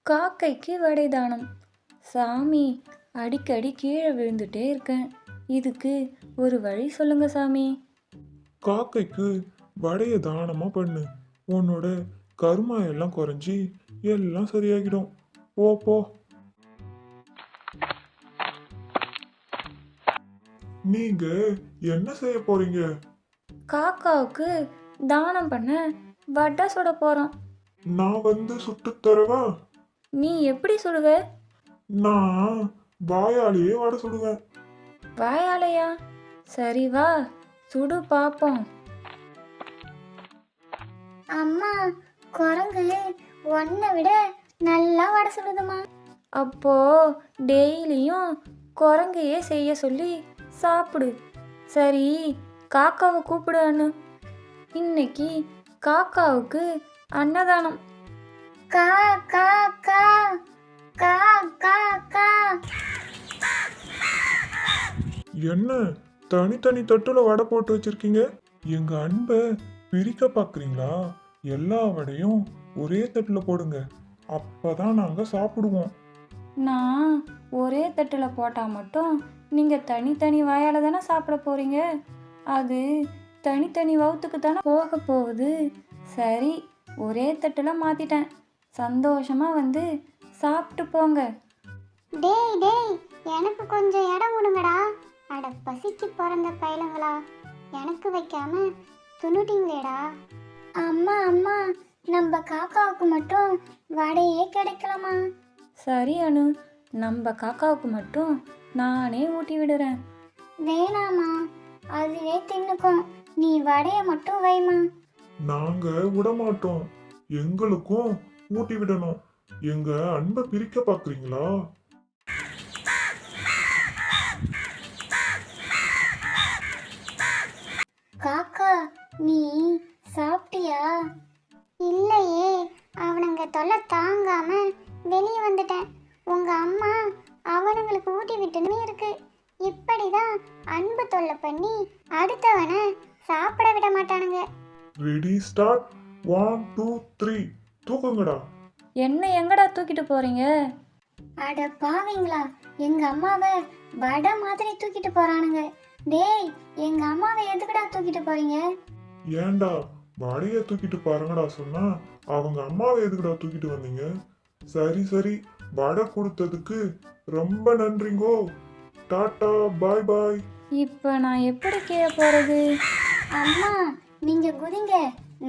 காக்கைக்கு வடை தானம். சாமி, அடிக்கடி கீழே விழுந்துட்டே இருக்கேன். இதுக்கு ஒரு வழி சொல்லுங்க சாமி. காக்கைக்கு வடைய தானமா பண்ணு. உன்னோட கருமா எல்லாம் குறைஞ்சி எல்லாம் சரியாகிடும். போ போ. நீங்க என்ன செய்ய போறீங்க? காக்காவுக்கு தானம் பண்ண வடை சுட போறோம். நான் வந்து சுட்டு தரவா? நீ எப்படி சுடுவ? நான் வாயாலேயே வடை சுடுவேன். வாயாலையா? சரி வா, சுடு பாப்போம். அம்மா, குரங்கு ஒன்றை விட நல்லா வடை சுடுதுமா. அப்போ டெய்லியும் குரங்கையே செய்ய சொல்லி சாப்பிடு. சரி, காக்காவை கூப்பிடு அண்ணு. இன்னைக்கு காக்காவுக்கு அன்னதானம். கா கா கா கா கா கா. என்ன தனித்தனி தட்டுல வடை போட்டு வச்சிருக்கீங்க? எங்க அன்பை பிரிக்க பாக்குறீங்களா? எல்லா வடையும் ஒரே தட்டுல போடுங்க. அப்பதான் நாங்க சாப்பிடுவோம். நான் ஒரே தட்டில் போட்டால் மட்டும் நீங்கள் தனித்தனி வாயால் தானே சாப்பிட போகிறீங்க. அது தனித்தனி வவுத்துக்கு தானே போக போகுது. சரி, ஒரே தட்டில் மாற்றிட்டேன். சந்தோஷமாக வந்து சாப்பிட்டு போங்க. டேய் டேய், எனக்கு கொஞ்சம் இடம் கொடுங்கடா. அட பசிக்கு பிறந்த பயலுங்களா, எனக்கு வைக்காம துணுட்டிங்களேடா. அம்மா அம்மா, நம்ம காக்காவுக்கு மட்டும் வடையே கிடைக்கலாமா? சரி அனு, நம்ம காக்காவுக்கு மட்டும் நானே ஊட்டி விடுறேன். வேணாமா, அதுவே தின்னுக்கும். நீ வடைய மட்டும் வைமா. நாங்க விடமாட்டோம். எங்களுக்கும் ஊட்டி விடணும். எங்க அன்பை பிரிக்க பாக்குறீங்களா? காக்கா, நீ சாப்பிட்டியா? இல்லையே, அவனுங்க தொல்லை தாங்காம வெளியே வந்துட்டேன். உங்க அம்மா அவனுங்களுக்கு ஊட்டி விட்டுன்னு இருக்கு. இப்படிதான் அன்பு தொல்லை பண்ணி அடுத்தவனை சாப்பிட விட மாட்டானுங்க. Ready start. 1 2 3 தூக்குங்கடா. என்ன எங்கடா தூக்கிட்டு போகிறீங்க? அட பாவீங்களா, எங்க அம்மாவை வடை மாதிரி தூக்கிட்டு போறானுங்க. டேய், எங்க அம்மாவை எதுக்குடா தூக்கிட்டு போறீங்க? ஏன்டா வடைய தூக்கிட்டு பாருங்கடா சொன்னா அவங்க அம்மாவை எதுக்குடா தூக்கிட்டு வந்தீங்க? சரி சரி, வடை கொடுத்ததுக்கு ரொம்ப நன்றிங்கோ. டாட்டா பாய் பாய். இப்போ நான் எப்படி கீழே போகிறது? அம்மா, நீங்க குதிங்க,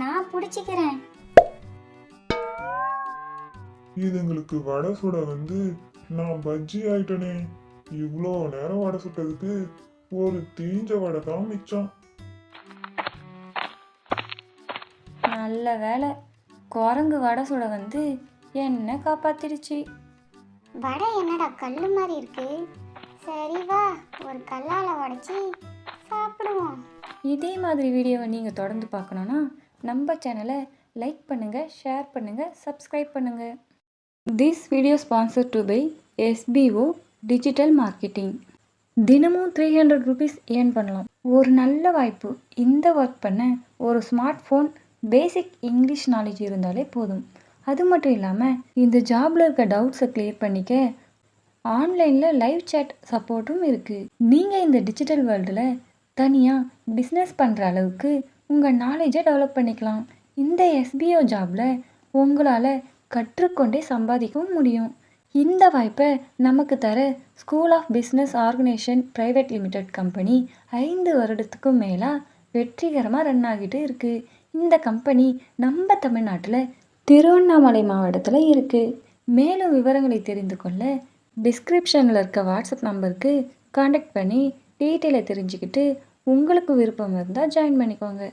நான் பிடிச்சிக்கிறேன். இதுங்களுக்கு வடை சுட வந்து நான் பஜ்ஜி ஆயிட்டனே. இவ்வளோ நேரம் வடை சுட்டதுக்கு ஒரு தீஞ்ச வடை தான் மிச்சம். நல்ல வேலை, குரங்கு வடை சுட வந்து என்ன காப்பாத்திடுச்சு. வடை என்னடா கல்லு மாதிரி இருக்கு. சரி வா, ஒரு கல்லால உடைச்சி சாப்பிடுவோம். இதே மாதிரி வீடியோவை நீங்கள் தொடர்ந்து பார்க்கணுன்னா நம்ம சேனலை லைக் பண்ணுங்கள், ஷேர் பண்ணுங்கள், சப்ஸ்கிரைப் பண்ணுங்கள். This video sponsored by SBO digital marketing. தினமும் 300 rupees ஏர்ன் பண்ணலாம். ஒரு நல்ல வாய்ப்பு. இந்த ஒர்க் பண்ண ஒரு ஸ்மார்ட் ஃபோன், பேசிக் இங்கிலீஷ் நாலேஜ் இருந்தாலே போதும். அது மட்டும் இல்லாமல் இந்த ஜாபில் இருக்க டவுட்ஸை கிளியர் பண்ணிக்க ஆன்லைனில் லைவ் சேட் சப்போர்ட்டும் இருக்குது. நீங்கள் இந்த டிஜிட்டல் வேர்ல்டில் தனியாக பிஸ்னஸ் பண்ணுற அளவுக்கு உங்கள் நாலேஜை டெவலப் பண்ணிக்கலாம். இந்த SBO ஜாபில் உங்களால் கற்றுக்கொண்டே சம்பாதிக்கவும் முடியும். இந்த வாய்ப்பை நமக்கு தர school of business organisation private limited company 5 வருடத்துக்கும் மேலாக வெற்றிகரமாக ரன் ஆகிட்டு இருக்குது. இந்த கம்பெனி நம்ம தமிழ்நாட்டில் திருவண்ணாமலை மாவட்டத்தில் இருக்குது. மேலும் விவரங்களை தெரிந்து கொள்ள டிஸ்கிரிப்ஷனில் இருக்க வாட்ஸ்அப் நம்பருக்கு காண்டாக்ட் பண்ணி டீட்டெயிலை தெரிஞ்சுக்கிட்டு உங்களுக்கு விருப்பம் இருந்தால் ஜாயின் பண்ணிக்கோங்க.